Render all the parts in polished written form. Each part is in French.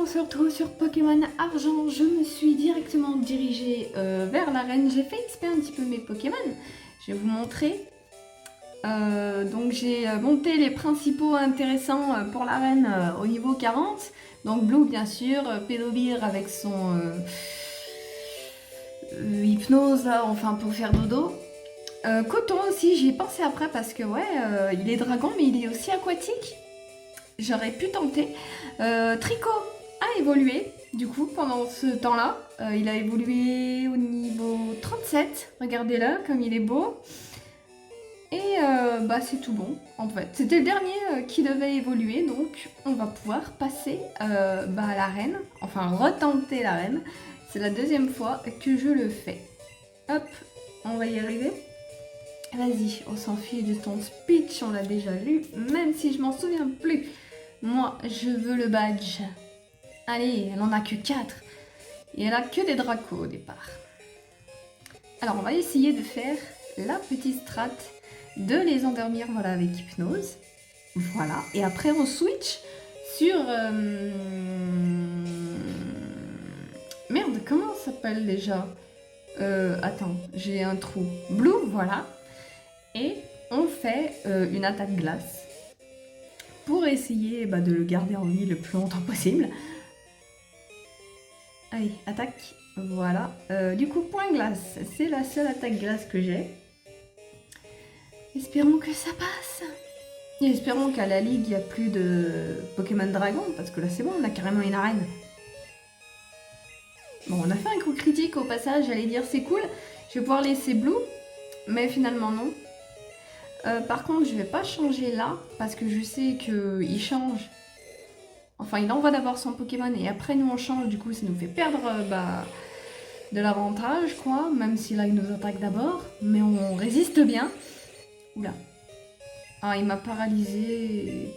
on se retrouve sur Pokémon Argent. Je me suis directement dirigée vers l'arène. J'ai fait XP un petit peu mes Pokémon. Je vais vous montrer. Donc j'ai monté les principaux intéressants pour l'arène au niveau 40. Donc Blue bien sûr, Pédobir avec son hypnose là, enfin pour faire dodo. Coton aussi, j'y ai pensé après parce que ouais, il est dragon mais il est aussi aquatique. J'aurais pu tenter. Tricot a évolué, du coup, pendant ce temps-là. Il a évolué au niveau 37. Regardez-le, comme il est beau. Et c'est tout bon, en fait. C'était le dernier qui devait évoluer, donc on va pouvoir passer à l'arène. Enfin, retenter l'arène. C'est la deuxième fois que je le fais. Hop, on va y arriver. Vas-y, on s'en fiche de ton speech, on l'a déjà lu, même si je m'en souviens plus. Moi, je veux le badge. Allez, elle en a que 4. Et elle a que des dracos au départ. Alors, on va essayer de faire la petite strat de les endormir, voilà, avec hypnose. Voilà. Et après, on switch sur... Merde, comment ça s'appelle déjà attends, j'ai un trou. Blue, voilà. Et on fait une attaque glace. Pour essayer de le garder en vie le plus longtemps possible. Allez, attaque. Voilà. Du coup, point glace. C'est la seule attaque glace que j'ai. Espérons que ça passe. Et espérons qu'à la ligue, il n'y a plus de Pokémon Dragon. Parce que là, c'est bon, on a carrément une arène. Bon, on a fait un coup critique au passage. J'allais dire, c'est cool. Je vais pouvoir laisser Blue. Mais finalement, non. Par contre, je vais pas changer là, parce que je sais qu'il change. Enfin, il envoie d'abord son Pokémon et après nous on change, du coup ça nous fait perdre de l'avantage, quoi. Même si là il nous attaque d'abord, mais on résiste bien. Oula. Ah, il m'a paralysé.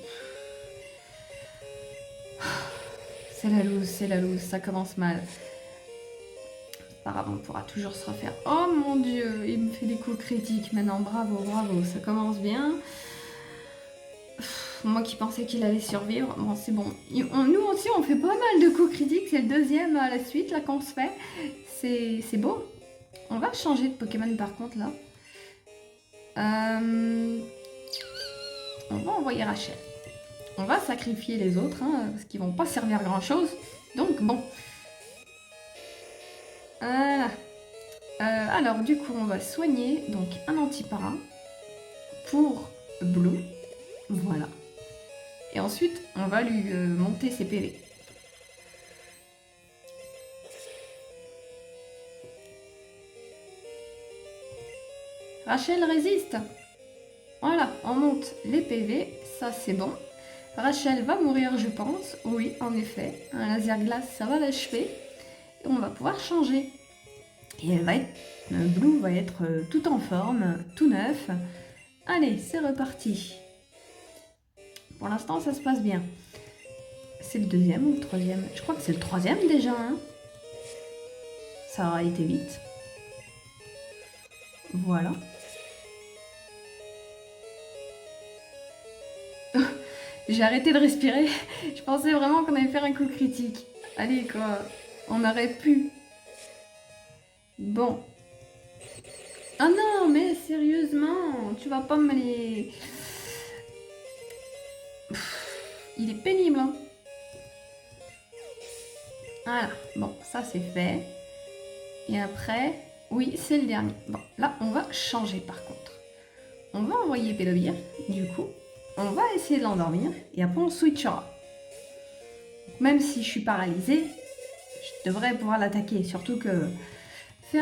C'est la loose, ça commence mal. Pas grave, on pourra toujours se refaire. Oh mon dieu, il me fait des coups critiques maintenant. Bravo, bravo, ça commence bien. Moi qui pensais qu'il allait survivre, bon c'est bon. Nous aussi on fait pas mal de coups critiques, c'est le deuxième à la suite là qu'on se fait. C'est beau. On va changer de Pokémon par contre là. On va envoyer Rachel. On va sacrifier les autres, hein, parce qu'ils vont pas servir à grand chose. Donc bon. Voilà. Alors du coup on va soigner donc un antipara pour Blue. Voilà. Et ensuite on va lui monter ses PV. Rachel résiste. Voilà, on monte les PV, ça c'est bon. Rachel va mourir je pense, oui en effet. Un laser glace ça va l'achever. Et on va pouvoir changer. Et elle va être, Blue va être tout en forme, tout neuf. Allez, c'est reparti. Pour l'instant, ça se passe bien. C'est le deuxième ou le troisième? Je crois que c'est le troisième déjà. Hein, ça aura été vite. Voilà. J'ai arrêté de respirer. Je pensais vraiment qu'on allait faire un coup critique. Allez, quoi. On aurait pu. Bon. Ah non, mais sérieusement, tu vas pas me les... Il est pénible, hein. Voilà, bon, ça c'est fait. Et après, oui, c'est le dernier. Bon, là, on va changer par contre. On va envoyer Pédobir, du coup. On va essayer de l'endormir, et après on switchera. Même si je suis paralysée, je devrais pouvoir l'attaquer. Surtout que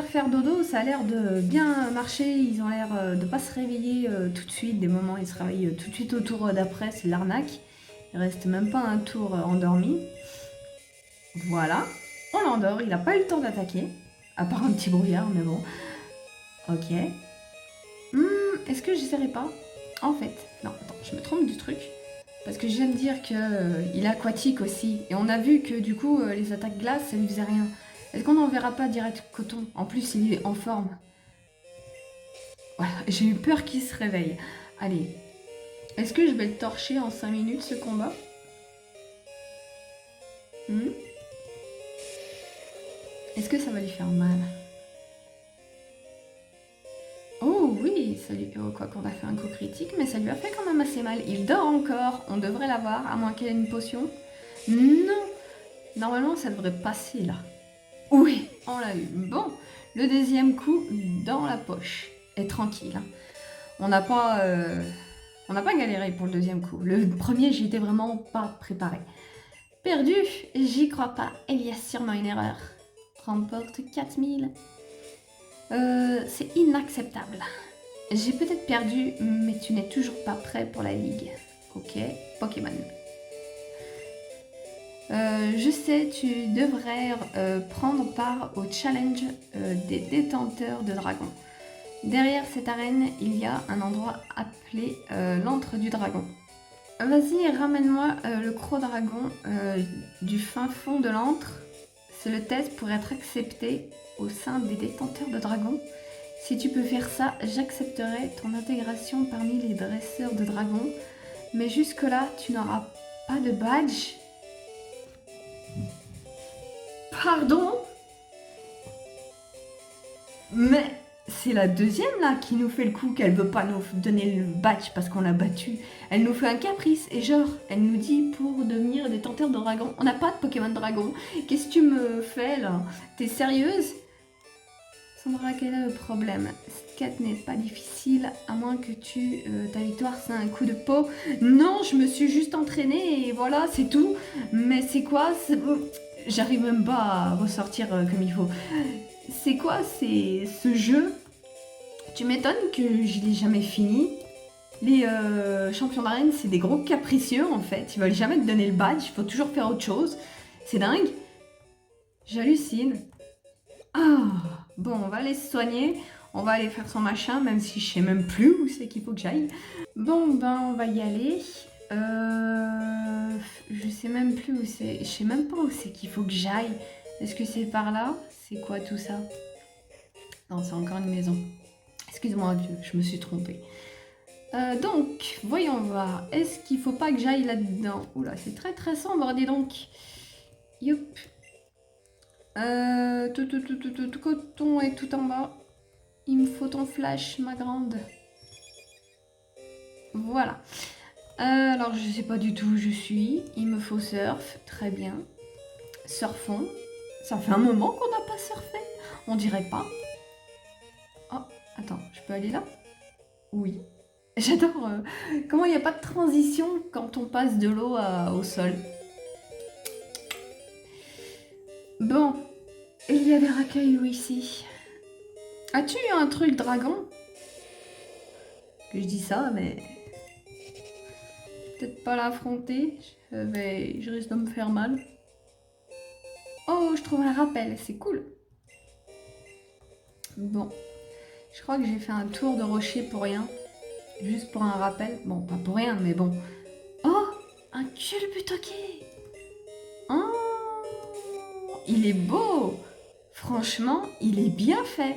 faire dodo, ça a l'air de bien marcher. Ils ont l'air de pas se réveiller tout de suite. Des moments, ils se réveillent tout de suite au tour d'après, c'est l'arnaque. Il reste même pas un tour endormi. Voilà, on l'endort, il n'a pas eu le temps d'attaquer. À part un petit brouillard, mais bon. Ok. Est-ce que j'essaierai pas? En fait, non, attends, je me trompe du truc. Parce que je viens de dire qu'il est aquatique aussi. Et on a vu que du coup, les attaques glace, ça lui faisait rien. Est-ce qu'on n'en verra pas direct coton? En plus, il est en forme. Voilà, j'ai eu peur qu'il se réveille. Allez. Est-ce que je vais le torcher en 5 minutes, ce combat? Hmm. Est-ce que ça va lui faire mal? Oh oui, ça lui... quoi qu'on a fait un coup critique, mais ça lui a fait quand même assez mal. Il dort encore, on devrait l'avoir, à moins qu'elle ait une potion. Non, normalement ça devrait passer là. Oui, on l'a eu. Bon, le deuxième coup dans la poche. Et tranquille, hein. On n'a pas, galéré pour le deuxième coup. Le premier, j'y étais vraiment pas préparée. Perdu, j'y crois pas. Il y a sûrement une erreur. Remporte 4000. C'est inacceptable. J'ai peut-être perdu, mais tu n'es toujours pas prêt pour la ligue. Ok, Pokémon. Je sais, tu devrais prendre part au challenge des détenteurs de dragons. Derrière cette arène, il y a un endroit appelé l'antre du dragon. Vas-y, ramène-moi le croc-dragon du fin fond de l'antre. C'est le test pour être accepté au sein des détenteurs de dragons. Si tu peux faire ça, j'accepterai ton intégration parmi les dresseurs de dragons. Mais jusque-là, tu n'auras pas de badge. Pardon? Mais c'est la deuxième là qui nous fait le coup qu'elle veut pas nous donner le badge parce qu'on l'a battu. Elle nous fait un caprice et genre, elle nous dit pour devenir détenteur de dragon. On n'a pas de Pokémon dragon. Qu'est-ce que tu me fais là? T'es sérieuse? Sandra, quel est le problème? Cette quête n'est pas difficile, à moins que ta victoire c'est un coup de peau. Non, je me suis juste entraînée et voilà, c'est tout. Mais c'est quoi? J'arrive même pas à ressortir comme il faut. C'est quoi ce jeu? Tu m'étonnes que je l'ai jamais fini. Les champions d'arène, c'est des gros capricieux en fait. Ils veulent jamais te donner le badge, il faut toujours faire autre chose. C'est dingue. J'hallucine. Ah, bon, on va aller se soigner. On va aller faire son machin, même si je sais même plus où c'est qu'il faut que j'aille. Bon, ben, on va y aller. Je sais même plus où c'est. Je sais même pas où c'est qu'il faut que j'aille. Est-ce que c'est par là? C'est quoi tout ça? Non, c'est encore une maison. Excuse-moi, vieux, je me suis trompée. Donc, voyons voir. Est-ce qu'il faut pas que j'aille là-dedans? Oula, c'est très très sombre, dis donc. Youp. Tout coton est tout en bas. Il me faut ton flash, ma grande. Voilà. Alors, je sais pas du tout où je suis. Il me faut surf. Très bien. Surfons. Ça fait un moment qu'on n'a pas surfé. On dirait pas. Oh, attends, je peux aller là? Oui. J'adore comment il n'y a pas de transition quand on passe de l'eau au sol. Bon, il y a des racailles ici. As-tu eu un truc dragon? Que je dis ça, mais... peut-être pas l'affronter. Je risque de me faire mal. Oh, je trouve un rappel, c'est cool. Bon, je crois que j'ai fait un tour de rocher pour rien. Juste pour un rappel. Bon, pas pour rien, mais bon. Oh, un culbutoquet. Oh, il est beau. Franchement, il est bien fait.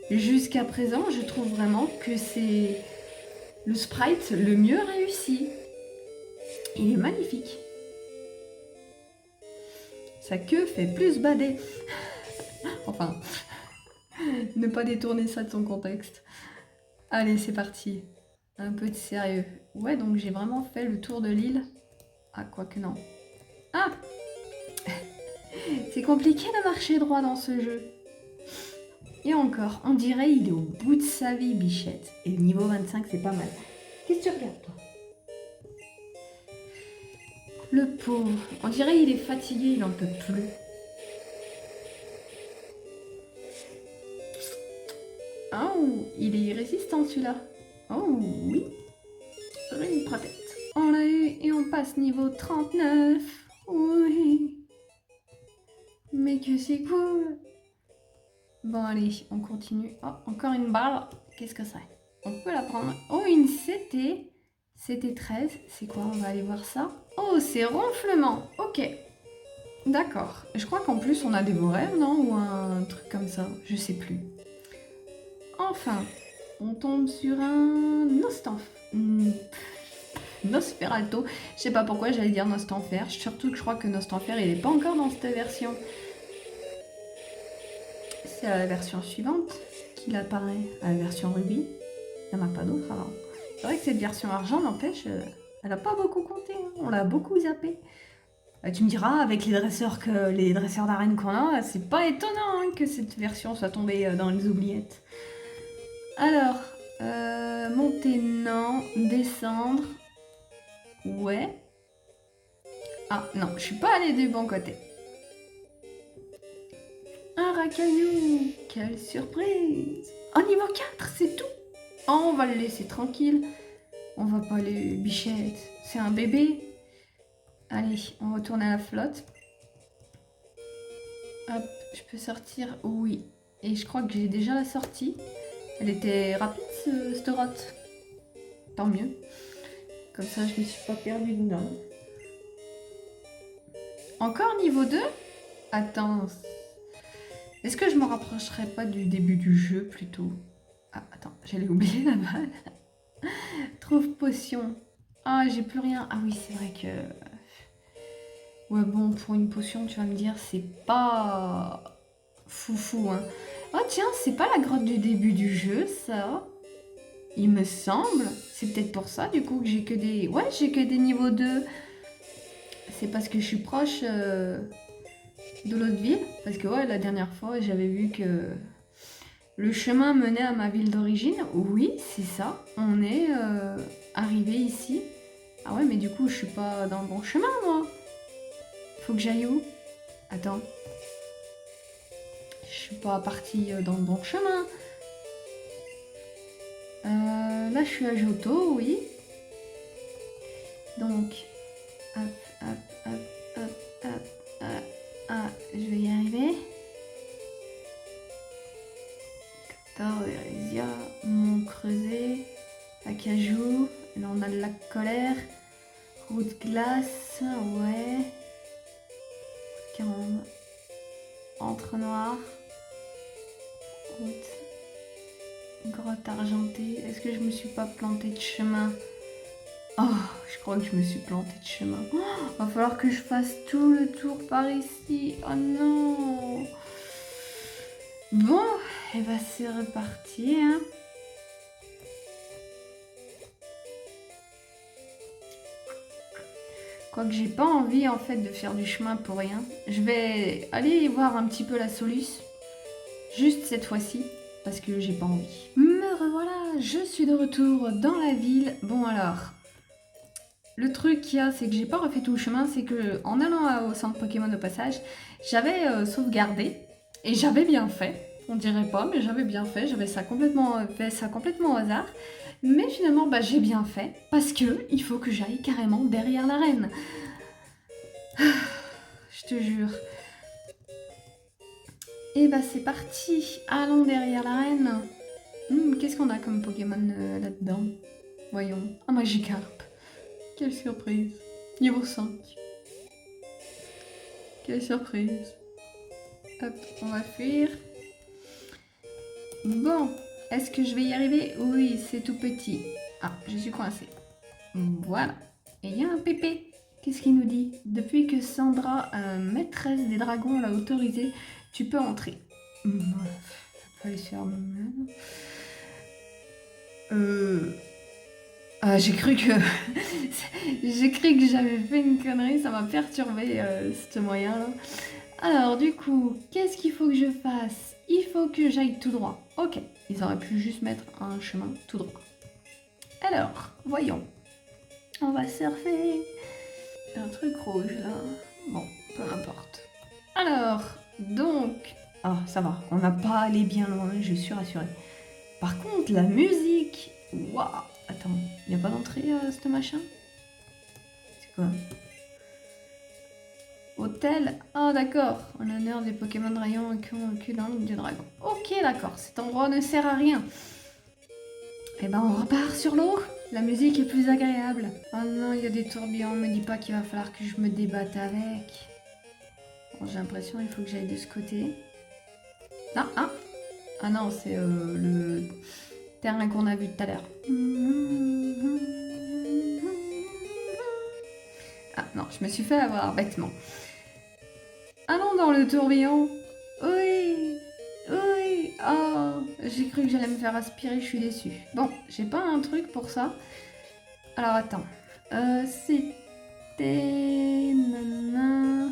Jusqu'à présent, je trouve vraiment que c'est le sprite le mieux réussi. Il est magnifique. Sa queue fait plus bader. Enfin, ne pas détourner ça de son contexte. Allez, c'est parti. Un peu de sérieux. Ouais, donc j'ai vraiment fait le tour de l'île. Ah, quoique non. Ah! C'est compliqué de marcher droit dans ce jeu. Et encore, on dirait il est au bout de sa vie, bichette. Et niveau 25, c'est pas mal. Qu'est-ce que tu regardes, toi? Le pauvre. On dirait il est fatigué, il en peut plus. Oh, il est résistant celui-là. Oh oui. Une protette. On l'a eu et on passe niveau 39. Oui. Mais que c'est cool. Bon allez, on continue. Oh, encore une balle. Qu'est-ce que c'est? On peut la prendre. Oh, une CT. CT 13. C'est quoi? On va aller voir ça. Oh, c'est ronflement. Ok. D'accord. Je crois qu'en plus on a des beaux rêves, non? Ou un truc comme ça. Je sais plus. Enfin, on tombe sur un Nostanf. Nosferalto. Je sais pas pourquoi j'allais dire Nostanfer. Surtout que je crois que Nostanfer, il est pas encore dans cette version. C'est la version suivante qu'il apparaît, la version rubis. Il n'y en a pas d'autres alors. C'est vrai que cette version argent, n'empêche, elle a pas beaucoup compté. Hein. On l'a beaucoup zappé. Tu me diras, avec les dresseurs d'arène qu'on a, c'est pas étonnant hein, que cette version soit tombée dans les oubliettes. Alors, monter non, descendre, ouais. Ah non, je suis pas allée du bon côté. Un racaillou, quelle surprise. Oh, niveau 4, c'est tout. Oh, on va le laisser tranquille. On va pas les bichettes, c'est un bébé. Allez, on retourne à la flotte. Hop, je peux sortir, oui. Et je crois que j'ai déjà la sortie. Elle était rapide, cette route. Tant mieux. Comme ça, je ne me suis pas perdue dedans. Encore niveau 2 ? Attends. Est-ce que je me rapprocherai pas du début du jeu, plutôt ? Ah, attends, j'allais oublier la balle. Trouve potion. Ah, j'ai plus rien. Ah oui, c'est vrai que... Ouais, bon, pour une potion, tu vas me dire, c'est pas... foufou, hein. Oh, tiens, c'est pas la grotte du début du jeu, ça ? Il me semble. C'est peut-être pour ça, du coup, que j'ai que des... Ouais, j'ai que des niveaux 2. C'est parce que je suis proche de l'autre ville. Parce que, ouais, la dernière fois, j'avais vu que le chemin menait à ma ville d'origine. Oui, c'est ça. On est arrivé ici. Ah ouais, mais du coup, je suis pas dans le bon chemin, moi. Faut que j'aille où ? Attends. Je suis pas partie dans le bon chemin. Là, je suis à Johto, oui. Donc, hop, hop, hop, hop, hop, hop. Ah, je vais y arriver. Cactor, Erésia, Mont Creuset, Acajou. Là, on a le lac Colère. Route glace, ouais. Caramba. Entre noir. Route. Grotte argentée. Est-ce que je me suis pas plantée de chemin ? Oh, je crois que je me suis plantée de chemin. Oh, va falloir que je fasse tout le tour par ici. Oh non. Bon, et bah c'est reparti. Hein. Quoique j'ai pas envie en fait de faire du chemin pour rien. Je vais aller voir un petit peu la Solus. Juste cette fois-ci. Parce que j'ai pas envie. Me revoilà, je suis de retour dans la ville. Bon alors, le truc qu'il y a, c'est que j'ai pas refait tout le chemin, c'est que en allant au centre Pokémon au passage, j'avais sauvegardé et j'avais bien fait. On dirait pas, mais j'avais bien fait. J'avais ça complètement fait ça complètement au hasard. Mais finalement, bah, j'ai bien fait parce que il faut que j'aille carrément derrière l'arène. Je te jure. Et bah c'est parti, allons derrière l'arène. Qu'est-ce qu'on a comme Pokémon là-dedans ? Voyons. Un Magikarp. Quelle surprise. Niveau 5. Quelle surprise. Hop, on va fuir. Bon, est-ce que je vais y arriver ? Oui, c'est tout petit. Ah, je suis coincée. Voilà. Et il y a un pépé. Qu'est-ce qu'il nous dit ? Depuis que Sandra, maîtresse des dragons, l'a autorisé, tu peux entrer. Ça peut aller se faire même. Ah, j'ai cru que j'avais fait une connerie, ça m'a perturbé ce moyen-là. Alors, du coup, qu'est-ce qu'il faut que je fasse ? Il faut que j'aille tout droit. Ok, ils auraient pu juste mettre un chemin tout droit. Alors, voyons. On va surfer. Un truc rouge là. Bon, peu importe. Alors, donc... Ah, ça va, on n'a pas allé bien loin, je suis rassurée. Par contre, la musique... Waouh. Attends, il n'y a pas d'entrée ce machin ? C'est quoi ? Hôtel. Ah d'accord, en l'honneur des Pokémon de rayon qui ont vécu dans l'ombre du dragon. Ok d'accord, cet endroit ne sert à rien. Eh ben on repart sur l'eau. La musique est plus agréable. Oh non, il y a des tourbillons, me dis pas qu'il va falloir que je me débatte avec. Bon, j'ai l'impression qu'il faut que j'aille de ce côté. Non, ah non, c'est le terrain qu'on a vu tout à l'heure. Ah non, je me suis fait avoir bêtement. Allons dans le tourbillon. Oui, oui. Oh, j'ai cru que j'allais me faire aspirer, je suis déçue. Bon, j'ai pas un truc pour ça. Alors attends. C'était... Nana...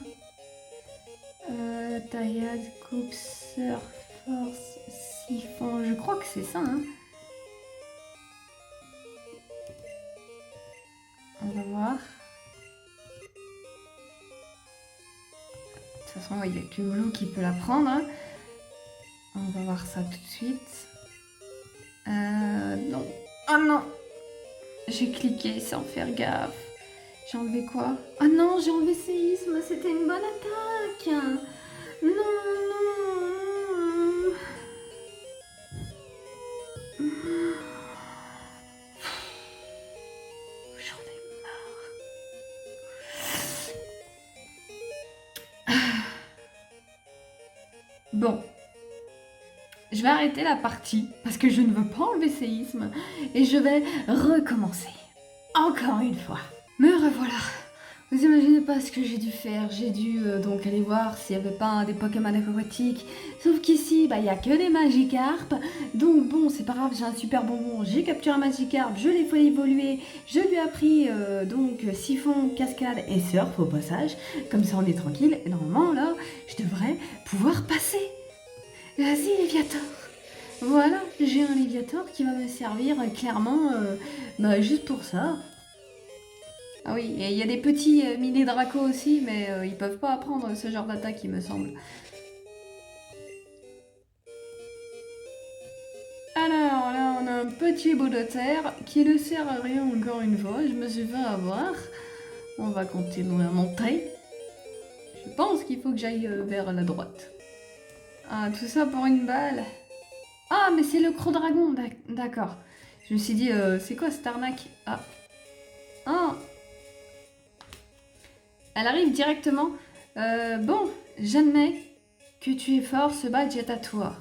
taillade, coupe, surf, force, siphon. Je crois que c'est ça, hein. On va voir. De toute façon, il n'y a que Blue qui peut la prendre, hein. On va voir ça tout de suite. Non. Oh non. J'ai cliqué sans faire gaffe. J'ai enlevé quoi? Ah non, j'ai enlevé séisme. C'était une bonne attaque. Non, non. J'en ai marre. Bon. Je vais arrêter la partie parce que je ne veux pas enlever séisme et je vais recommencer. Encore une fois. Me revoilà. Vous imaginez pas ce que j'ai dû faire. J'ai dû donc aller voir s'il n'y avait pas des Pokémon aquatiques. Sauf qu'ici, il n'y a que des Magikarp. Donc bon, c'est pas grave, j'ai un super bonbon. J'ai capturé un Magikarp, je l'ai fait évoluer. Je lui ai appris donc siphon, cascade et surf au passage. Comme ça, on est tranquille. Et normalement, là, je devrais pouvoir passer. Vas-y, Léviator. Voilà, j'ai un Léviator qui va me servir clairement juste pour ça. Ah oui, et il y a des petits mini Draco aussi, mais ils peuvent pas apprendre ce genre d'attaque, il me semble. Alors là, on a un petit bout de terre qui ne sert à rien encore une fois. Je me suis fait avoir. On va continuer à monter. Je pense qu'il faut que j'aille vers la droite. Ah, tout ça pour une balle. Ah, mais c'est le Croc-Dragon, d'accord. Je me suis dit, c'est quoi cette arnaque? Ah. Ah. Elle arrive directement. Bon, j'admets que tu es fort, ce badge est à toi.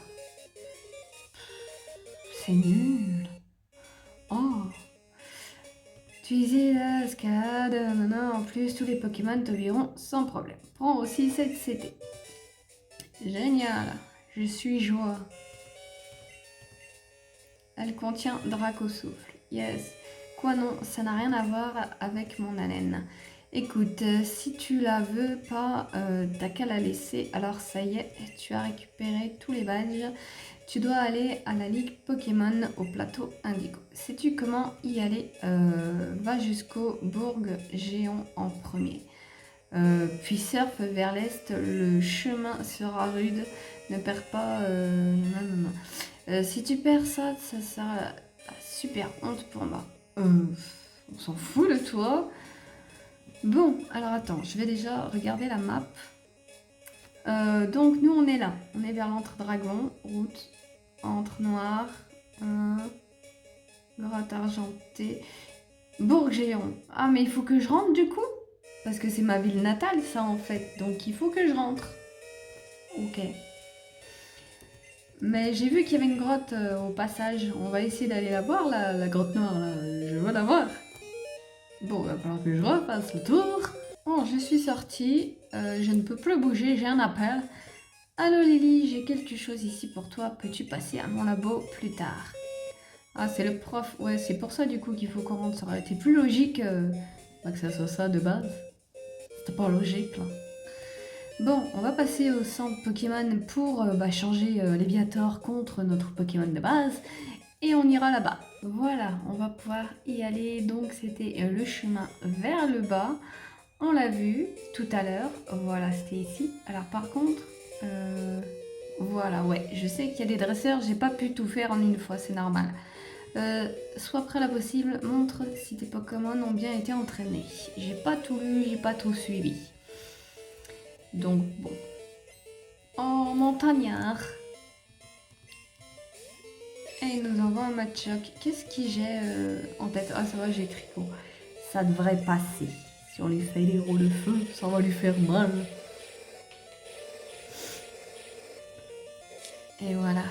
C'est nul. Oh. Utiliser la escalade, maintenant en plus tous les Pokémon t'obéiront sans problème. Prends aussi cette CT. Génial, je suis joie. Elle contient Draco Souffle. Yes. Quoi non, ça n'a rien à voir avec mon haleine. Écoute, si tu la veux pas, t'as qu'à la laisser. Alors ça y est, tu as récupéré tous les badges. Tu dois aller à la Ligue Pokémon au plateau Indigo. Sais-tu comment y aller? Va jusqu'au bourg géant en premier. Puis surfe vers l'est, le chemin sera rude. Ne perds pas... non. Si tu perds ça, ça sera super honte pour moi. On s'en fout de toi. Bon, alors attends, je vais déjà regarder la map. Donc nous on est là, on est vers l'entre dragon, route, entre noir, grotte argentée, bourg géant. Ah mais il faut que je rentre du coup? Parce que c'est ma ville natale ça en fait, donc il faut que je rentre. Ok. Mais j'ai vu qu'il y avait une grotte au passage, on va essayer d'aller la voir la grotte noire là, je veux la voir. Bon, il va falloir que je refasse le tour. Bon, je suis sortie, je ne peux plus bouger, j'ai un appel. Allô Lily, j'ai quelque chose ici pour toi, peux-tu passer à mon labo plus tard? Ah, c'est le prof, ouais, c'est pour ça du coup qu'il faut qu'on rentre, ça aurait été plus logique que ça soit ça de base. C'était pas logique là. Bon, on va passer au centre Pokémon pour changer Léviator contre notre Pokémon de base. Et on ira là-bas. Voilà, on va pouvoir y aller. Donc c'était le chemin vers le bas. On l'a vu tout à l'heure. Voilà, c'était ici. Alors par contre, voilà, ouais, je sais qu'il y a des dresseurs. J'ai pas pu tout faire en une fois, c'est normal. Sois prêt là possible. Montre si tes Pokémon ont bien été entraînés. J'ai pas tout lu, j'ai pas tout suivi. Donc bon. En montagnard. Et il nous envoie un Machoke. Qu'est-ce que j'ai en tête? Ah, ça va, j'ai écrit bon. Ça devrait passer. Si on lui fait des roues de feu, ça va lui faire mal. Et voilà.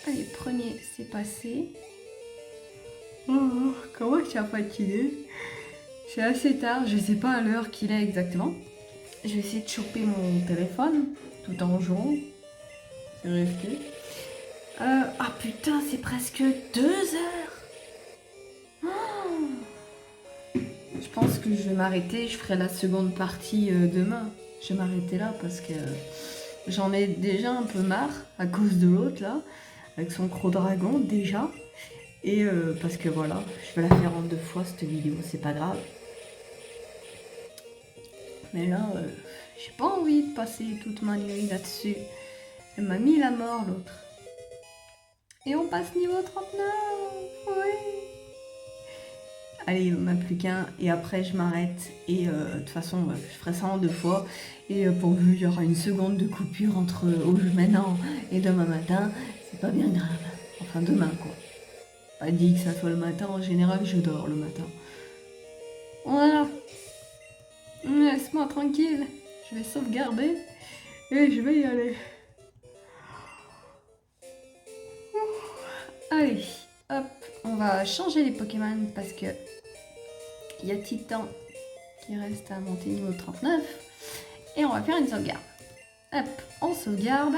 Allez, premier, c'est passé. Oh, comment tu as fatigué? C'est assez tard, je sais pas à l'heure qu'il est exactement. Je vais essayer de choper mon téléphone tout en jouant. C'est risqué. Ah putain, c'est presque 2 heures. Je pense que je vais m'arrêter, je ferai la seconde partie demain. Je vais m'arrêter là parce que j'en ai déjà un peu marre à cause de l'autre là, avec son gros dragon déjà. Et parce que voilà, je vais la faire en 2 fois cette vidéo, c'est pas grave. Mais là, j'ai pas envie de passer toute ma nuit là-dessus. Elle m'a mis la mort l'autre. Et on passe niveau 39. Ouais. Allez, il m'en a plus qu'un et après je m'arrête. Et de toute façon, je ferai ça en 2 fois. Et pourvu il y aura une seconde de coupure entre maintenant et demain matin, c'est pas bien grave. Enfin demain quoi. Pas dit que ça soit le matin, en général je dors le matin. Voilà. Laisse-moi tranquille. Je vais sauvegarder et je vais y aller. Allez, hop, on va changer les Pokémon parce que il y a Titan qui reste à monter niveau 39 et on va faire une sauvegarde. Hop, on sauvegarde.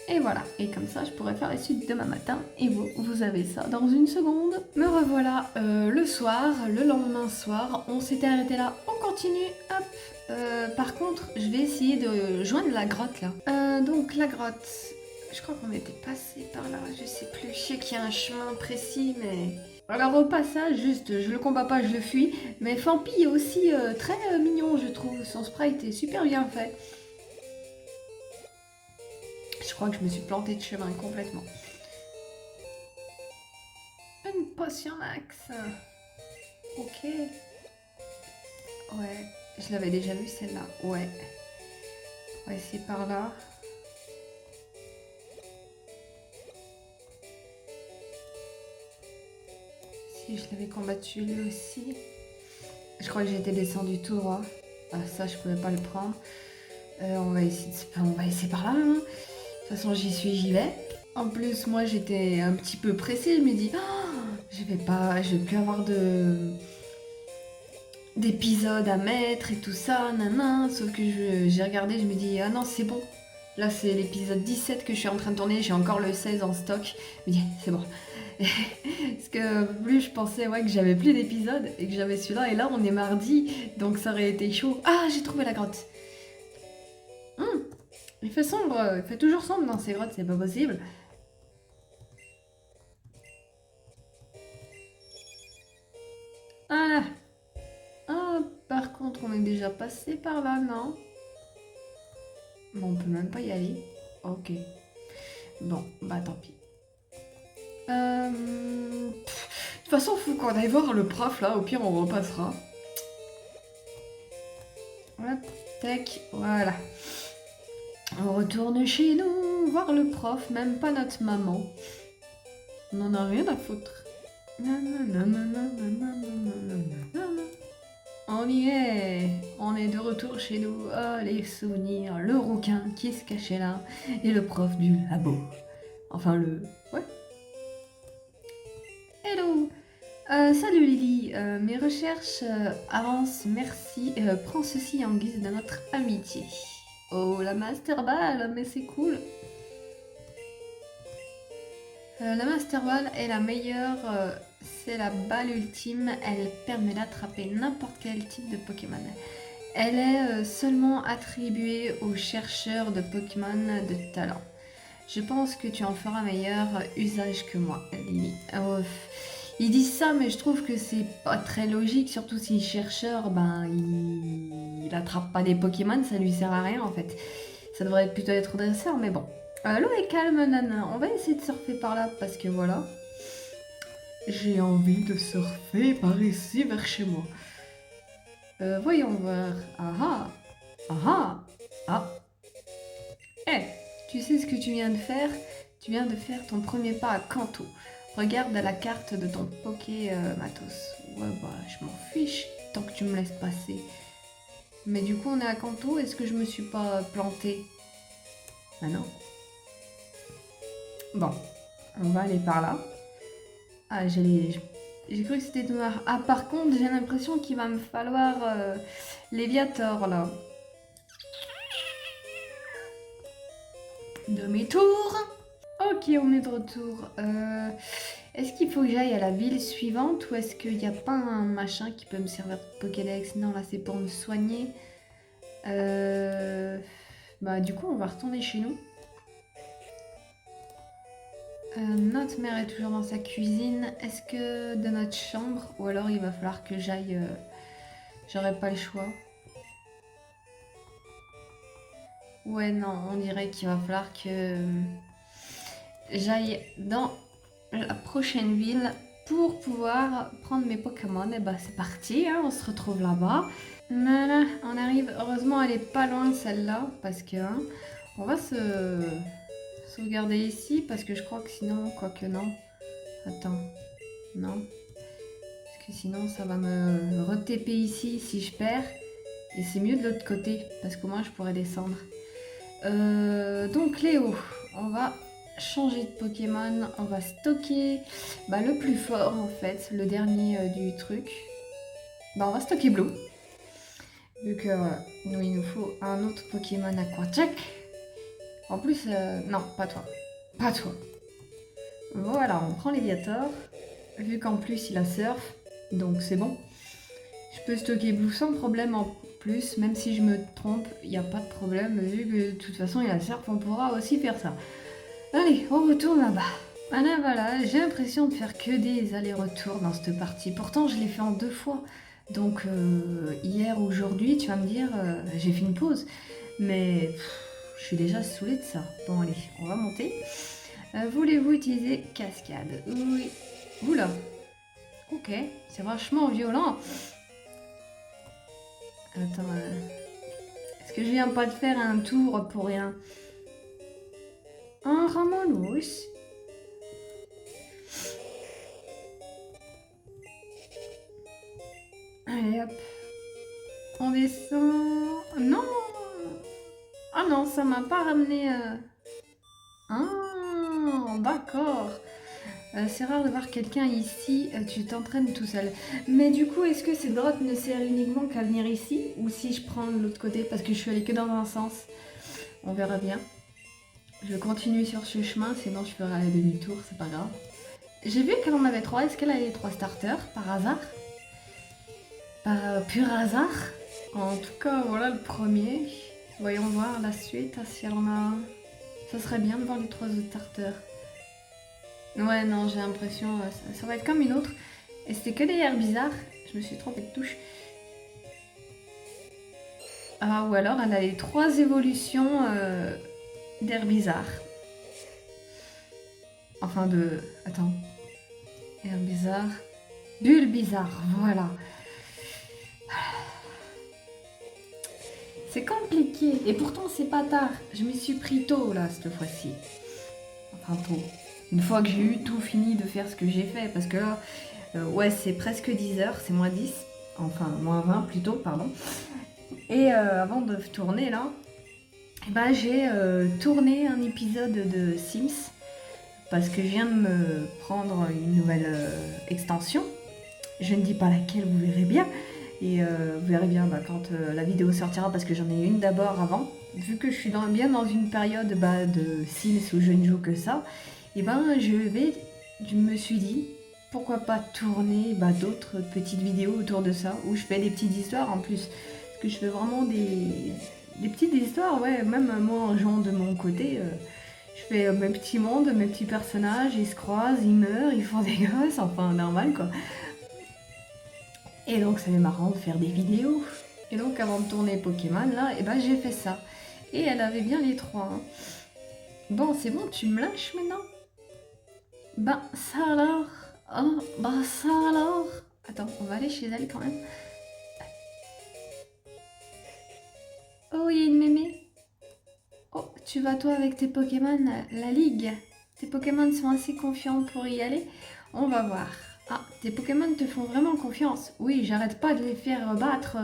Et voilà, et comme ça je pourrais faire la suite demain matin et vous avez ça dans une seconde. Me revoilà le soir, le lendemain soir, on s'était arrêté là, on continue, hop. Par contre, je vais essayer de joindre la grotte là. Donc la grotte, je crois qu'on était passé par là, je sais plus, je sais qu'il y a un chemin précis mais... Alors au passage, juste, je le combats pas, je le fuis, mais Fampi est aussi très mignon je trouve, son sprite est super bien fait. Je crois que je me suis plantée de chemin complètement. Une potion max. Ok. Ouais, je l'avais déjà vue celle-là. Ouais. On va essayer par là. Si je l'avais combattu lui aussi. Je crois que j'étais descendu tout droit. Ah ça je pouvais pas le prendre. On va essayer par là. Hein. De toute façon, j'y suis, j'y vais. En plus, moi, j'étais un petit peu pressée. Je me dis, je vais plus avoir d'épisodes à mettre et tout ça, nanan. Sauf que j'ai regardé, je me dis, ah non, c'est bon. Là, c'est l'épisode 17 que je suis en train de tourner. J'ai encore le 16 en stock. Je me dis, c'est bon. Parce que plus je pensais que j'avais plus d'épisodes et que j'avais celui-là. Et là, on est mardi, donc ça aurait été chaud. Ah, j'ai trouvé la grotte. Il fait sombre, il fait toujours sombre dans ces grottes, c'est pas possible. Ah, par contre, on est déjà passé par là, non? Bon, on peut même pas y aller. Ok. Bon, bah tant pis. De toute façon, faut qu'on aille voir le prof là, au pire on repassera. Hop, tac, voilà. On retourne chez nous, voir le prof, même pas notre maman. On en a rien à foutre. On y est, on est de retour chez nous. Oh, les souvenirs, le rouquin qui se cachait là et le prof du labo. Enfin ouais. Hello. Salut Lily, mes recherches avancent, merci. Prends ceci en guise de notre amitié. Oh, la Master Ball, mais c'est cool. La Master Ball est la meilleure, c'est la balle ultime, elle permet d'attraper n'importe quel type de Pokémon. Elle est seulement attribuée aux chercheurs de Pokémon de talent. Je pense que tu en feras meilleur usage que moi, Lily. Ils disent ça, mais je trouve que c'est pas très logique, surtout si chercheur, il attrape pas des Pokémon, ça lui sert à rien en fait. Ça devrait plutôt être dresseur, mais bon. L'eau est calme, nana. On va essayer de surfer par là parce que voilà. J'ai envie de surfer par ici vers chez moi. Voyons voir. Ah ah. Ah. Tu sais ce que tu viens de faire? Tu viens de faire ton premier pas à Kanto. Regarde la carte de ton Poké Matos. Ouais, je m'en fiche tant que tu me laisses passer. Mais du coup, on est à Kanto. Est-ce que je me suis pas plantée? Ah non. Bon, on va aller par là. Ah, J'ai cru que c'était noir. Ah, par contre, j'ai l'impression qu'il va me falloir Léviator, là. Demi-tour. Ok, on est de retour. Est-ce qu'il faut que j'aille à la ville suivante ou est-ce qu'il n'y a pas un machin qui peut me servir de Pokédex? Non, là, c'est pour me soigner. Bah, du coup, on va retourner chez nous. Notre mère est toujours dans sa cuisine. Est-ce que de notre chambre? Ou alors il va falloir que j'aille... J'aurai pas le choix. Ouais, non, on dirait qu'il va falloir que j'aille dans la prochaine ville pour pouvoir prendre mes Pokémon. Et bah c'est parti, hein, on se retrouve là-bas. Voilà, on arrive. Heureusement, elle est pas loin celle-là parce que hein, on va se sauvegarder ici parce que je crois que sinon, quoique non. Attends, non. Parce que sinon, ça va me re-TP ici si je perds. Et c'est mieux de l'autre côté parce qu'au moins je pourrais descendre. Donc Léo, on va changer de Pokémon, on va stocker le plus fort en fait, le dernier du truc. On va stocker Blue. Vu que nous il nous faut un autre Pokémon aquatique. En plus, non, pas toi. Pas toi. Voilà, on prend Léviator. Vu qu'en plus il a Surf, donc c'est bon. Je peux stocker Blue sans problème en plus, même si je me trompe, il n'y a pas de problème, vu que de toute façon il y a le surf, on pourra aussi faire ça. Allez, on retourne là-bas. Voilà, j'ai l'impression de faire que des allers-retours dans cette partie. Pourtant, je l'ai fait en 2 fois. Donc, hier, aujourd'hui, tu vas me dire, j'ai fait une pause. Mais je suis déjà saoulée de ça. Bon, allez, on va monter. Voulez-vous utiliser cascade? Oui. Oula. Ok, c'est vachement violent. Attends, est-ce que je viens pas de faire un tour pour rien? Un Ramonousse. Allez hop. On descend. Non. Ah non, ça m'a pas ramené... Ah, d'accord. C'est rare de voir quelqu'un ici, tu t'entraînes tout seul. Mais du coup, est-ce que cette grotte ne sert uniquement qu'à venir ici? Ou si je prends de l'autre côté, parce que je suis allée que dans un sens? On verra bien. Je continue sur ce chemin, sinon je ferai la demi-tour, c'est pas grave. J'ai vu qu'elle en avait 3, est-ce qu'elle a les 3 starters, par hasard? Par pur hasard? En tout cas, voilà le premier. Voyons voir la suite, si elle en a un. Ça serait bien de voir les 3 autres starters. Ouais, non, j'ai l'impression, ça va être comme une autre. Et c'était que des airs bizarres. Je me suis trompée de touche. Ah, ou alors elle a les 3 évolutions d'air bizarre. Enfin de... Attends. Air bizarre. Bulle bizarre, voilà. C'est compliqué. Et pourtant, c'est pas tard. Je m'y suis pris tôt, là, cette fois-ci. Enfin, tôt. Une fois que j'ai eu tout fini de faire ce que j'ai fait, parce que là, ouais, c'est presque 10 heures, c'est moins 10, enfin moins 20 plutôt, pardon. Et avant de tourner là, j'ai tourné un épisode de Sims, parce que je viens de me prendre une nouvelle extension. Je ne dis pas laquelle, vous verrez bien. Et vous verrez bien quand la vidéo sortira, parce que j'en ai une d'abord avant. Vu que je suis bien dans une période de Sims où je ne joue que ça, et je me suis dit, pourquoi pas tourner d'autres petites vidéos autour de ça, où je fais des petites histoires en plus. Parce que je fais vraiment des petites histoires, ouais, même moi en jouant de mon côté, je fais mes petits mondes, mes petits personnages, ils se croisent, ils meurent, ils font des gosses, enfin normal quoi. Et donc ça m'est marrant de faire des vidéos. Et donc avant de tourner Pokémon là, j'ai fait ça. Et elle avait bien les 3. Hein. Bon, c'est bon, tu me lâches maintenant? Ça alors. Oh, ça alors. Attends, on va aller chez elle quand même. Oh, il y a une mémé. Oh, tu vas toi avec tes Pokémon, la ligue. Tes Pokémon sont assez confiants pour y aller. On va voir. Ah, tes Pokémon te font vraiment confiance. Oui, j'arrête pas de les faire battre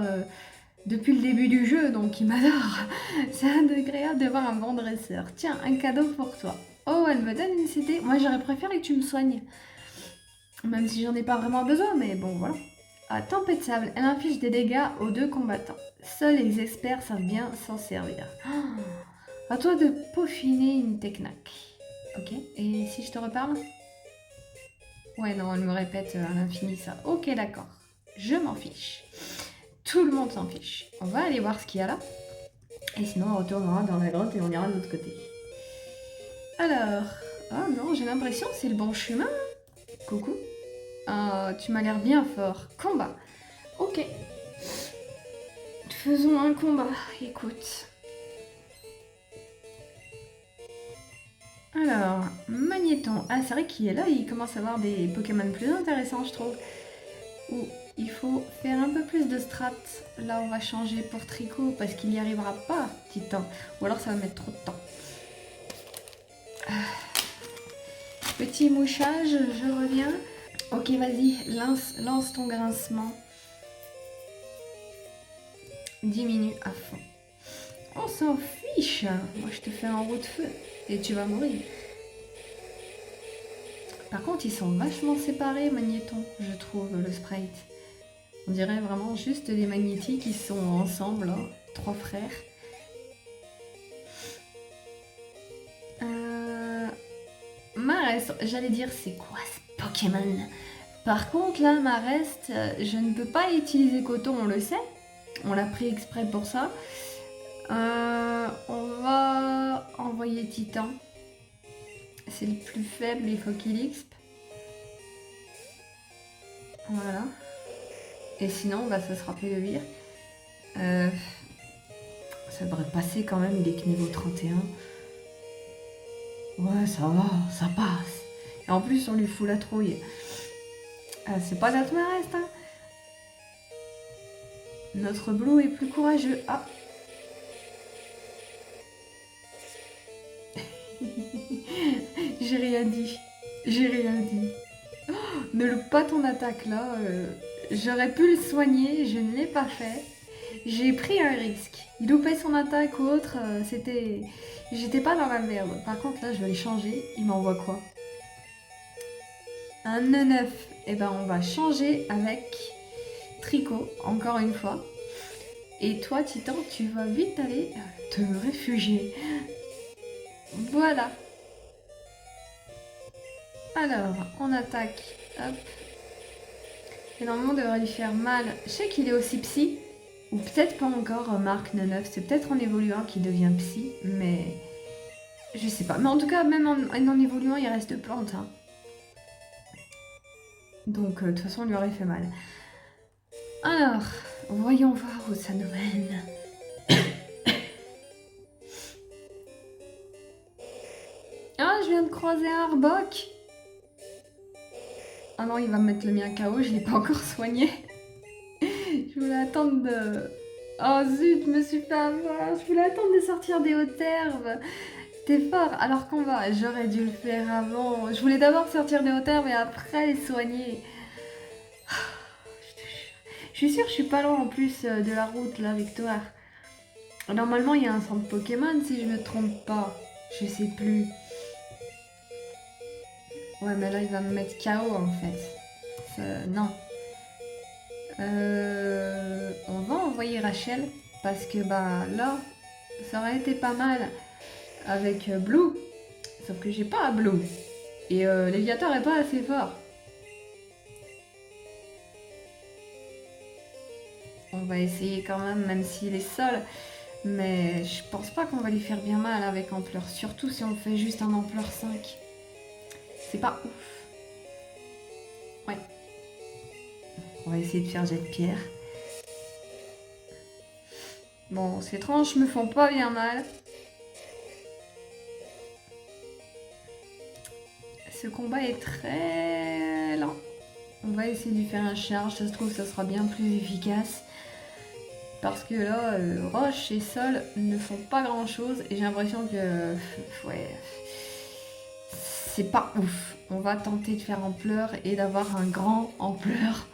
depuis le début du jeu, donc ils m'adorent. C'est agréable de voir un bon dresseur. Tiens, un cadeau pour toi. Oh, elle me donne une CD. Moi, j'aurais préféré que tu me soignes. Même si j'en ai pas vraiment besoin, mais bon, voilà. Ah, Tempête de sable, elle inflige des dégâts aux 2 combattants. Seuls les experts savent bien s'en servir. À toi de peaufiner une technique. Ok, et si je te reparle? Ouais, non, elle me répète à l'infini ça. Ok, d'accord. Je m'en fiche. Tout le monde s'en fiche. On va aller voir ce qu'il y a là. Et sinon, on retournera dans la grotte et on ira de l'autre côté. Alors... Ah non, j'ai l'impression que c'est le bon chemin. Coucou. Ah, tu m'as l'air bien fort. Combat. Ok. Faisons un combat. Écoute. Alors, Magnéton. Ah, c'est vrai qu'il est là, il commence à avoir des Pokémon plus intéressants, je trouve. Où il faut faire un peu plus de strat. Là, on va changer pour Tricot parce qu'il n'y arrivera pas, Titan. Ou alors ça va mettre trop de temps. Petit mouchage, je reviens. Ok, vas-y, lance ton grincement. Diminue à fond. On s'en fiche. Moi, je te fais un roue de feu et tu vas mourir. Par contre, ils sont vachement séparés, Magnéton, je trouve, le sprite. On dirait vraiment juste des magnétiques qui sont ensemble, là. 3 frères. Marest, j'allais dire, c'est quoi ce Pokémon? Par contre, là, Marest, je ne peux pas utiliser Coton, on le sait. On l'a pris exprès pour ça. On va envoyer Titan. C'est le plus faible, il faut qu'il XP. Voilà. Et sinon, bah, ça sera Pédovir. Ça devrait passer quand même, il est que niveau 31. Ouais, ça va, ça passe. Et en plus, on lui fout la trouille. C'est pas notre Marest, hein. Notre Blue est plus courageux. Ah. J'ai rien dit. J'ai rien dit. Oh, ne loupe pas ton attaque là. J'aurais pu le soigner, je ne l'ai pas fait. J'ai pris un risque. Il loupait son attaque ou autre, c'était... J'étais pas dans la merde. Par contre là, je vais le changer. Il m'envoie quoi? Un 9. Et ben on va changer avec Tricot, encore une fois. Et toi, Titan, tu vas vite aller te réfugier. Voilà. Alors, on attaque. Hop. Et normalement, on devrait lui faire mal. Je sais qu'il est aussi psy. Ou peut-être pas encore Marc 9. C'est peut-être en évoluant qu'il devient psy. Mais je sais pas. Mais en tout cas, même en évoluant, il reste plante. Hein. Donc, de toute façon, on lui aurait fait mal. Alors, voyons voir où ça nous mène. Ah, je viens de croiser un Arbok. Ah non, il va me mettre le mien KO, je l'ai pas encore soigné. Je voulais attendre de... Oh zut, je me suis fait avoir. Je voulais attendre de sortir des hautes herbes. T'es fort, alors qu'on va. J'aurais dû le faire avant. Je voulais d'abord sortir des hautes herbes et après les soigner. Je suis sûre que je suis pas loin en plus de la route là, Victoire. Normalement, il y a un centre Pokémon si je me trompe pas. Je sais plus. Ouais, mais là, il va me mettre KO en fait. Non. On va envoyer Rachel parce que bah là, ça aurait été pas mal avec Blue. Sauf que j'ai pas Blue. Et Léviator est pas assez fort. On va essayer quand même s'il est seul. Mais je pense pas qu'on va lui faire bien mal avec Ampleur. Surtout si on fait juste un Ampleur 5. C'est pas ouf. Ouais. On va essayer de faire jet de pierre. Bon, ces tranches me font pas bien mal. Ce combat est très lent. On va essayer de lui faire un charge. Ça se trouve, ça sera bien plus efficace. Parce que là, roche et sol ne font pas grand chose. Et j'ai l'impression que... Ouais... C'est pas ouf. On va tenter de faire ampleur et d'avoir un grand ampleur.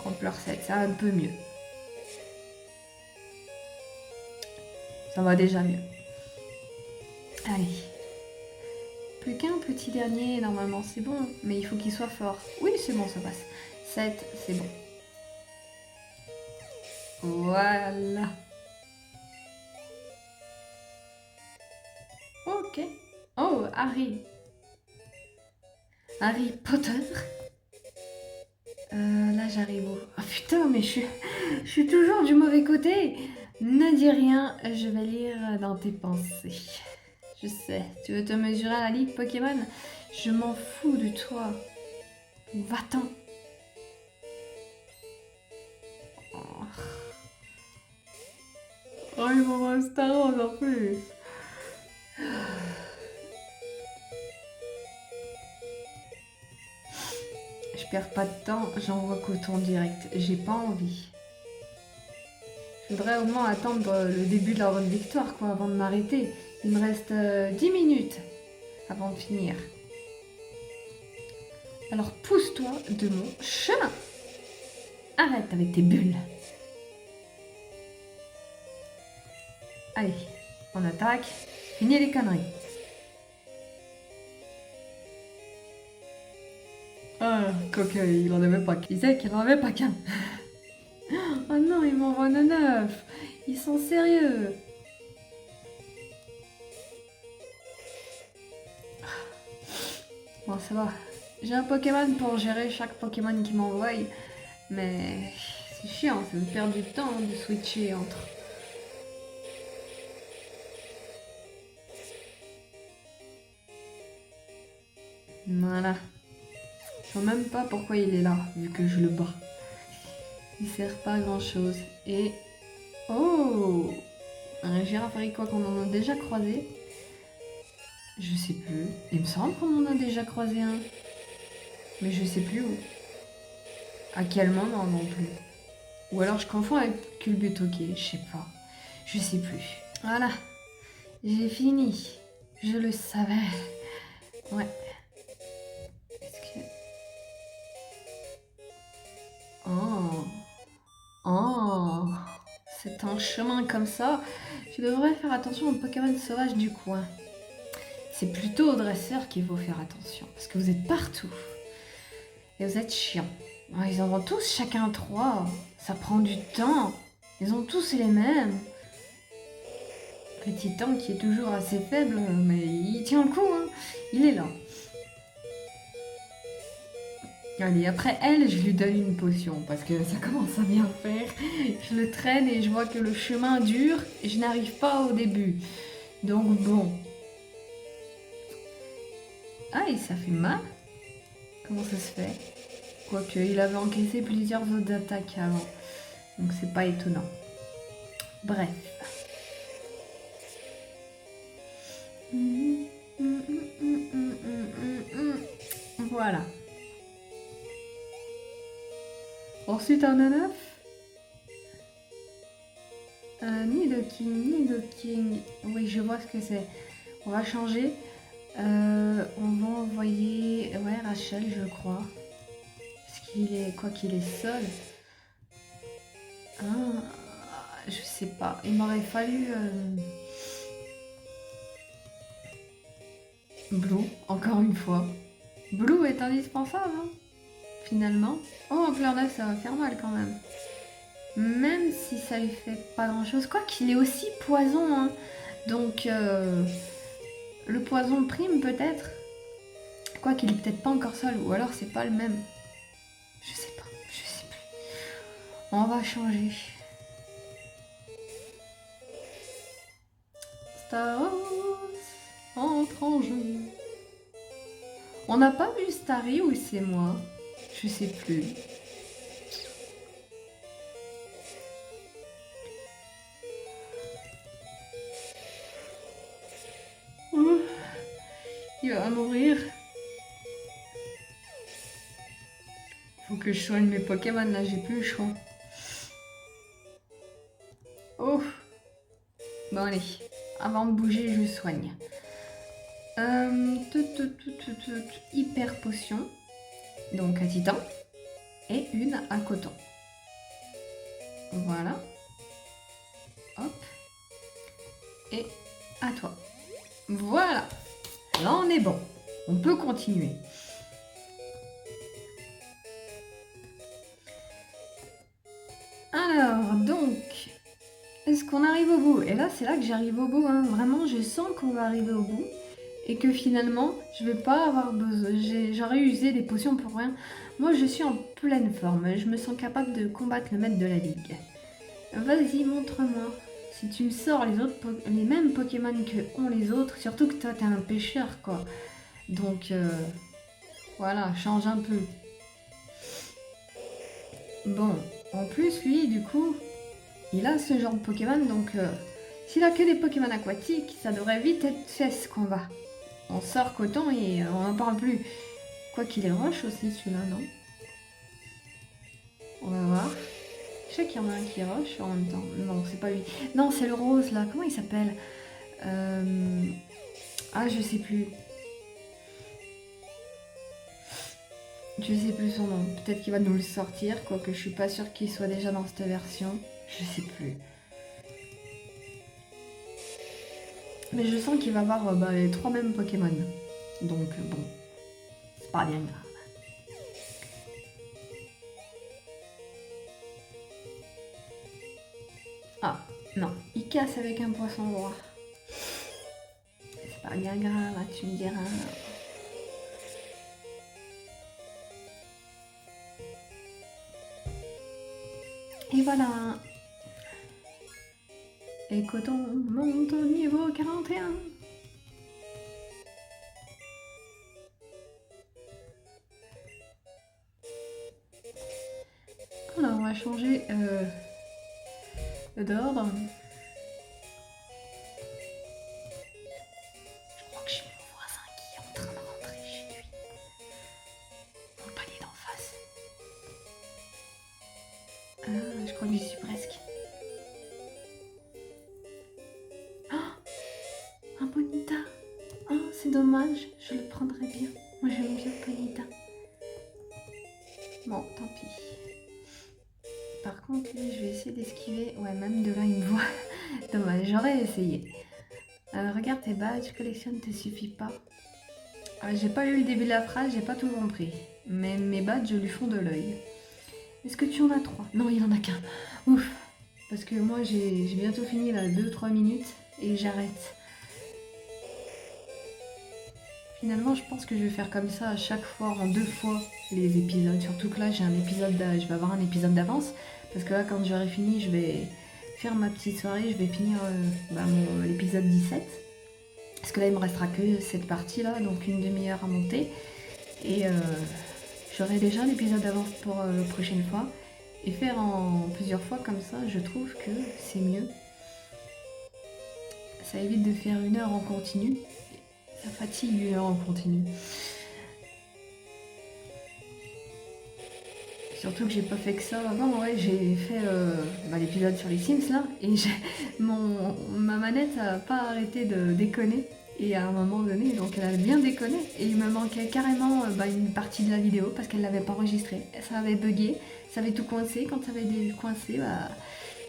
Ampleur 7, ça va un peu mieux. Ça va déjà mieux. Allez. Plus qu'un petit dernier, normalement, c'est bon. Mais il faut qu'il soit fort. Oui, c'est bon, ça passe. 7, c'est bon. Voilà. Ok. Oh, Harry. Harry Potter. Là, j'arrive où? Ah putain, mais je suis toujours du mauvais côté. Ne dis rien, je vais lire dans tes pensées. Je sais, tu veux te mesurer à la ligue Pokémon? Je m'en fous de toi. Va-t'en. Oh, oh il m'en reste un rose en plus. Je perds pas de temps, j'envoie Coton direct. J'ai pas envie. Je voudrais au moins attendre le début de la bonne victoire, quoi, avant de m'arrêter. Il me reste 10 minutes avant de finir. Alors pousse-toi de mon chemin. Arrête avec tes bulles. Allez, on attaque. Finis les conneries. Ah, coquin, il en avait pas. Il disait qu'il en avait pas qu'un. Oh non, ils m'envoient un 9. Ils sont sérieux. Bon, ça va. J'ai un Pokémon pour gérer chaque Pokémon qui m'envoie. Mais c'est chiant, ça me perd du temps de switcher entre. Voilà. Je sais même pas pourquoi il est là, vu que je le bats. Il sert pas à grand chose. Et... Oh, un Girafarig, qu'on en a déjà croisé. Je sais plus. Il me semble qu'on en a déjà croisé un. Mais je sais plus où. À quel moment non plus. Ou alors je confonds avec Culbutoke, je sais pas. Je sais plus. Voilà. J'ai fini. Je le savais. Ouais. Est-ce que... Oh. Oh. C'est un chemin comme ça. Tu devrais faire attention aux Pokémon sauvages du coin. C'est plutôt aux dresseurs qu'il faut faire attention. Parce que vous êtes partout. Et vous êtes chiants. Ils en ont tous chacun 3. Ça prend du temps. Ils ont tous les mêmes. Petit temps qui est toujours assez faible, mais il tient le coup. Hein. Il est là. Allez, après elle, je lui donne une potion. Parce que ça commence à bien faire. Je le traîne et je vois que le chemin dure. Et je n'arrive pas au début. Donc bon. Ah, et ça fait mal. Comment ça se fait? Quoique, il avait encaissé plusieurs autres attaques avant. Donc c'est pas étonnant. Bref. Voilà. Ensuite un 9. Nidoking. Oui, je vois ce que c'est. On va changer. On va envoyer... Ouais, Rachel, je crois. Parce qu'il est... Quoi qu'il est seul. Ah, je sais pas. Il m'aurait fallu... Blue, encore une fois. Blue est indispensable, hein, finalement. Oh, en plein neuf, ça va faire mal quand même. Même si ça lui fait pas grand chose. Quoi qu'il est aussi poison, hein. Donc, le poison prime peut-être. Quoi qu'il est peut-être pas encore seul. Ou alors c'est pas le même. Je sais pas, je sais plus. On va changer. Staros entre en jeu. On n'a pas vu Starry ou c'est moi? Je sais plus. Il va mourir. Faut que je soigne mes Pokémon là, j'ai plus le choix. Oh. Bon allez, avant de bouger, je soigne. Hyper potion. Donc à titan. Et une à coton. Voilà. Hop. Et à toi. Voilà. Là on est bon. On peut continuer. Alors, donc, est-ce qu'on arrive au bout? Et là, c'est là que j'arrive au bout. Hein. Vraiment, je sens qu'on va arriver au bout. Et que finalement, je vais pas avoir besoin. J'aurais usé des potions pour rien. Moi, je suis en pleine forme. Je me sens capable de combattre le maître de la ligue. Vas-y, montre-moi. Si tu me sors les mêmes Pokémon que ont les autres, surtout que toi, t'es un pêcheur, quoi. Donc, voilà, change un peu. Bon, en plus, lui, du coup, il a ce genre de Pokémon, donc s'il a que des Pokémon aquatiques, ça devrait vite être fait ce combat. On sort Coton et on n'en parle plus. Quoi qu'il est roche aussi, celui-là, non? On va voir. Je sais qu'il y en a un qui est roche en même temps. Non, c'est pas lui. Non, c'est le rose, là. Comment il s'appelle Ah, je sais plus. Je sais plus son nom. Peut-être qu'il va nous le sortir, quoique je suis pas sûre qu'il soit déjà dans cette version. Je sais plus. Mais je sens qu'il va avoir les 3 mêmes Pokémon. Donc bon, c'est pas bien grave. Ah, non, il casse avec un poisson roi. C'est pas bien grave, tu me diras. Et voilà. Et Coton monte au niveau 41. Alors, on va changer d'ordre. Je crois que j'ai mon voisin qui est en train de rentrer chez lui. Dans le palier d'en face. Ah, je crois que j'y suis presque. Un Ponyta. Ah, c'est dommage, je le prendrais bien. Moi j'aime bien Ponyta. Bon, tant pis. Par contre, lui, je vais essayer d'esquiver. Ouais, même de là, il me voit. Dommage, j'aurais essayé. Regarde tes badges, collectionne te suffit pas. J'ai pas eu le début de la phrase, j'ai pas tout compris. Mais mes badges lui font de l'œil. Est-ce que tu en as 3? Non, il en a qu'un. Ouf. Parce que moi, j'ai bientôt fini là, 2-3 minutes et j'arrête. Finalement, je pense que je vais faire comme ça à chaque fois, en 2 fois les épisodes. Surtout que là, je vais avoir un épisode d'avance. Parce que là, quand j'aurai fini, je vais faire ma petite soirée. Je vais finir l'épisode 17. Parce que là, il me restera que cette partie-là, donc une demi-heure à monter. Et j'aurai déjà l'épisode d'avance pour la prochaine fois. Et faire en plusieurs fois comme ça, je trouve que c'est mieux. Ça évite de faire 1 heure en continu. Ça fatigue 1 heure en continu. Surtout que j'ai pas fait que ça avant, ouais, j'ai fait l'épisode sur les Sims là, et ma manette a pas arrêté de déconner, et à un moment donné, donc elle a bien déconné, et il me manquait carrément une partie de la vidéo parce qu'elle l'avait pas enregistrée. Ça avait bugué, ça avait tout coincé, quand ça avait coincé,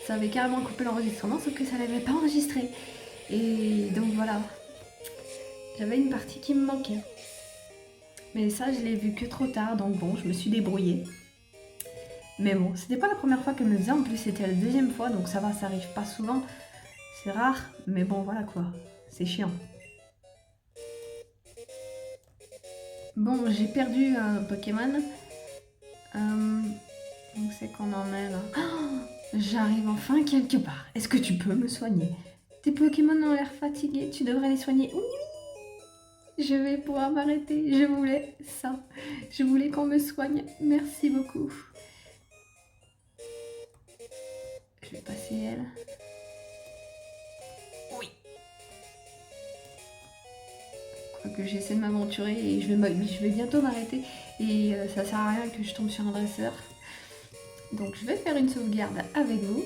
ça avait carrément coupé l'enregistrement, sauf que ça l'avait pas enregistré. Et donc voilà, j'avais une partie qui me manquait. Mais ça, je l'ai vu que trop tard, donc bon, je me suis débrouillée. Mais bon, c'était pas la première fois qu'elle me faisait, en plus c'était la 2e fois, donc ça va, ça arrive pas souvent. C'est rare, mais bon, voilà quoi, c'est chiant. Bon, j'ai perdu un Pokémon. Donc c'est qu'on en est là. Oh, j'arrive enfin quelque part. Est-ce que tu peux me soigner? Tes Pokémon ont l'air fatigués, tu devrais les soigner. Oui, je vais pouvoir m'arrêter. Je voulais ça. Je voulais qu'on me soigne. Merci beaucoup. Je vais passer elle. Oui. Quoique j'essaie de m'aventurer et je vais bientôt m'arrêter. Et ça sert à rien que je tombe sur un dresseur. Donc je vais faire une sauvegarde avec vous.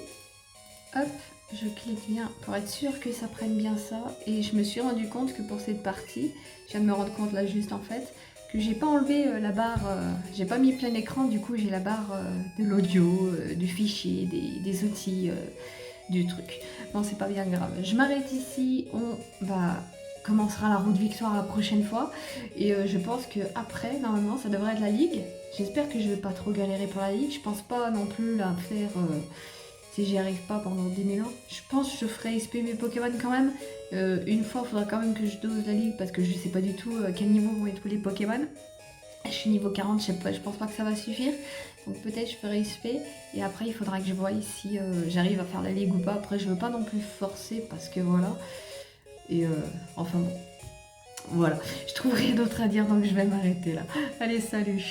Hop, je clique bien pour être sûre que ça prenne bien ça. Et je me suis rendu compte que pour cette partie, je viens de me rendre compte là juste en fait, que j'ai pas enlevé la barre, j'ai pas mis plein écran, du coup j'ai la barre de l'audio, du fichier, des outils, du truc. Bon, c'est pas bien grave. Je m'arrête ici, on va commencera la route victoire la prochaine fois. Et je pense que après, normalement, ça devrait être la ligue. J'espère que je vais pas trop galérer pour la ligue. Je pense pas non plus la faire si j'y arrive pas pendant 10 000 ans. Je pense que je ferai XP mes Pokémon quand même. Une fois, il faudra quand même que je dose la ligue parce que je sais pas du tout à quel niveau vont être tous les Pokémon. Je suis niveau 40, je pense pas que ça va suffire. Donc peut-être je ferai XP et après il faudra que je voie si j'arrive à faire la ligue ou pas. Après je veux pas non plus forcer parce que voilà. Et enfin bon. Voilà, je trouve rien d'autre à dire donc je vais m'arrêter là. Allez, salut!